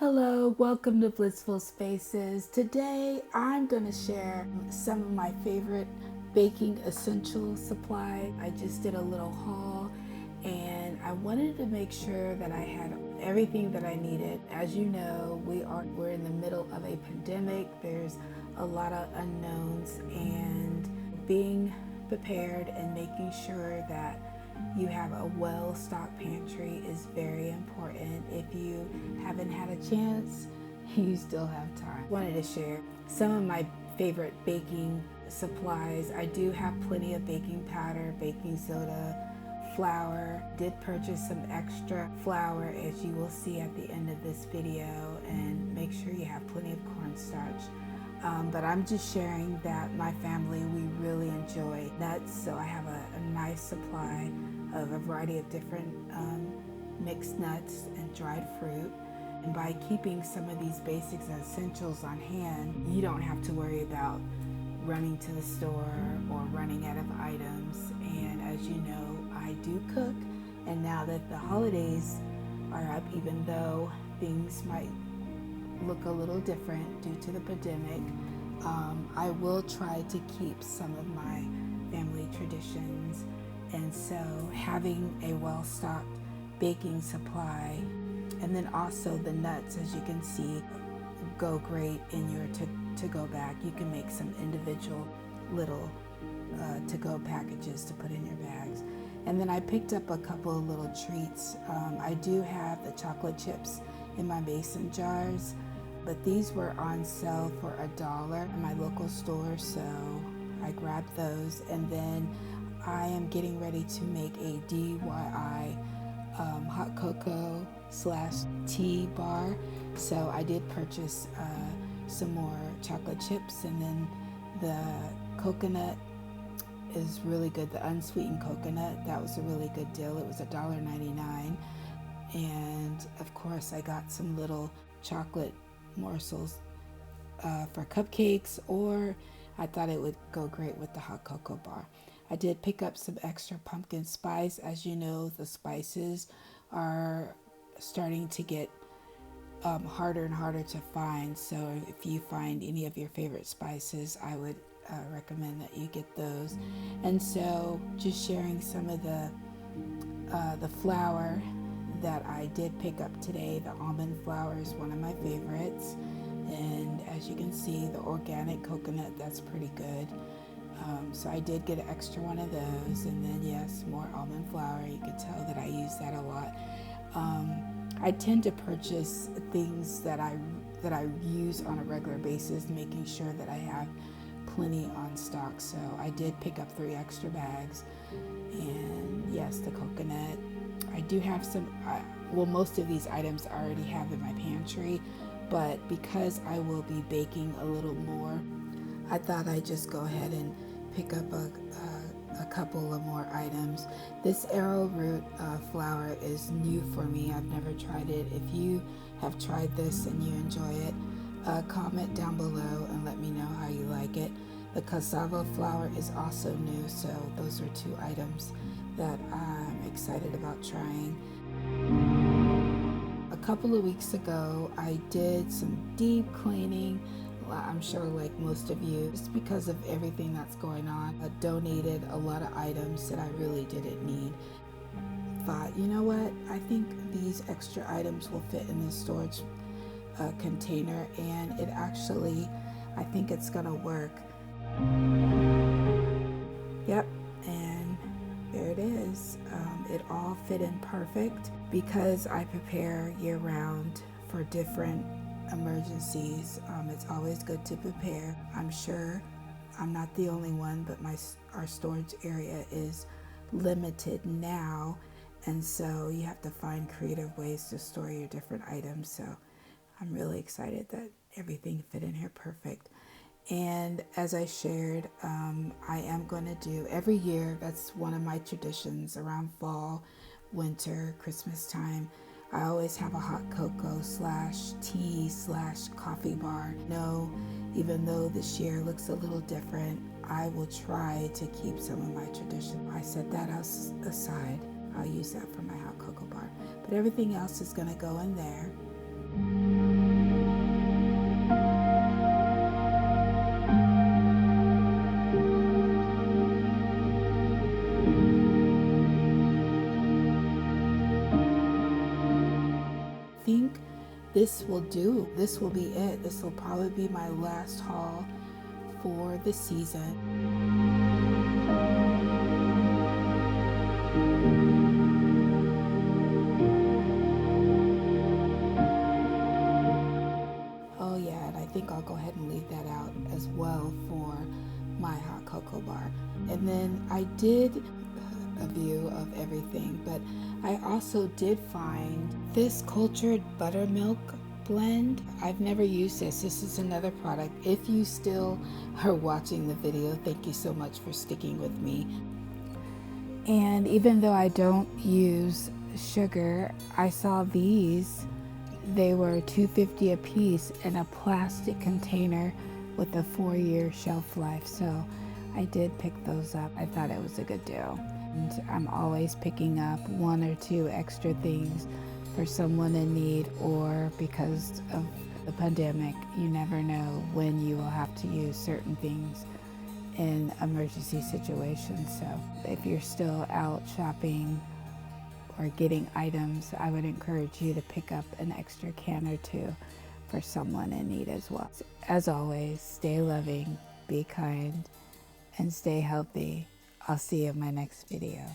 Hello, welcome to Blissful Spaces. Today I'm going to share some of my favorite baking essential supplies. I just did a little haul and I wanted to make sure that I had everything that I needed. As you know, we're in the middle of a pandemic. There's a lot of unknowns, and being prepared and making sure that you have a well-stocked pantry is very important. If you haven't had a chance, you still have time. I wanted to share some of my favorite baking supplies. I do have plenty of baking powder, baking soda, flour. Did purchase some extra flour, as you will see at the end of this video, and make sure you have plenty of cornstarch. But I'm just sharing that my family, we really enjoy nuts, so I have a nice supply of a variety of different mixed nuts and dried fruit. And by keeping some of these basics and essentials on hand, you don't have to worry about running to the store or running out of items. And as you know, I do cook, and now that the holidays are up, even though things might look a little different due to the pandemic, I will try to keep some of my family traditions. And so having a well-stocked baking supply, and then also the nuts, as you can see, go great in your to-go bag. You can make some individual little to-go packages to put in your bags. And then I picked up a couple of little treats. I do have the chocolate chips in my mason jars, but these were on sale for $1 in my local store, so I grabbed those. And then I am getting ready to make a DIY hot cocoa / tea bar. So I did purchase some more chocolate chips, and then the coconut is really good. The unsweetened coconut, that was a really good deal. It was $1.99. And of course I got some little chocolate morsels for cupcakes, or I thought it would go great with the hot cocoa bar. I did pick up some extra pumpkin spice. As you know, the spices are starting to get harder and harder to find. So if you find any of your favorite spices, I would recommend that you get those. And so just sharing some of the flour that I did pick up today. The almond flour is one of my favorites. And as you can see, the organic coconut, that's pretty good. So I did get an extra one of those, and then yes, more almond flour. You can tell that I use that a lot. I tend to purchase things that I use on a regular basis, making sure that I have plenty on stock. So I did pick up 3 extra bags, and yes, the coconut. I do have some, most of these items I already have in my pantry, but because I will be baking a little more, I thought I'd just go ahead and pick up a couple of more items. This arrowroot flour is new for me. I've never tried it. If you have tried this and you enjoy it, comment down below and let me know how you like it. The cassava flour is also new, so those are 2 items that I'm excited about trying. A couple of weeks ago, I did some deep cleaning. I'm sure like most of you, just because of everything that's going on, I donated a lot of items that I really didn't need. Thought, you know what, I think these extra items will fit in this storage container, and it actually, I think it's gonna work. Yep, and there it is. It all fit in perfect because I prepare year-round for different emergencies. It's always good to prepare. I'm sure I'm not the only one, but our storage area is limited now, and so you have to find creative ways to store your different items. So I'm really excited that everything fit in here perfect. And as I shared, I am going to do every year, that's one of my traditions around fall, winter, Christmas time, I always have a hot cocoa / tea / coffee bar. No, even though this year looks a little different, I will try to keep some of my tradition. I set that aside. I'll use that for my hot cocoa bar. But everything else is going to go in there. this will do. This will be it. This will probably be my last haul for the season. Oh yeah, and I think I'll go ahead and leave that out as well for my hot cocoa bar. And then I did a view of everything, but I also did find this cultured buttermilk blend. I've never used this. This is another product. If you still are watching the video, thank you so much for sticking with me. And even though I don't use sugar, I saw these. They were $2.50 a piece in a plastic container with a 4-year shelf life. So I did pick those up. I thought it was a good deal. And I'm always picking up 1 or 2 extra things for someone in need, or because of the pandemic, you never know when you will have to use certain things in emergency situations. So if you're still out shopping or getting items, I would encourage you to pick up an extra can or 2 for someone in need as well. As always, stay loving, be kind, and stay healthy. I'll see you in my next video.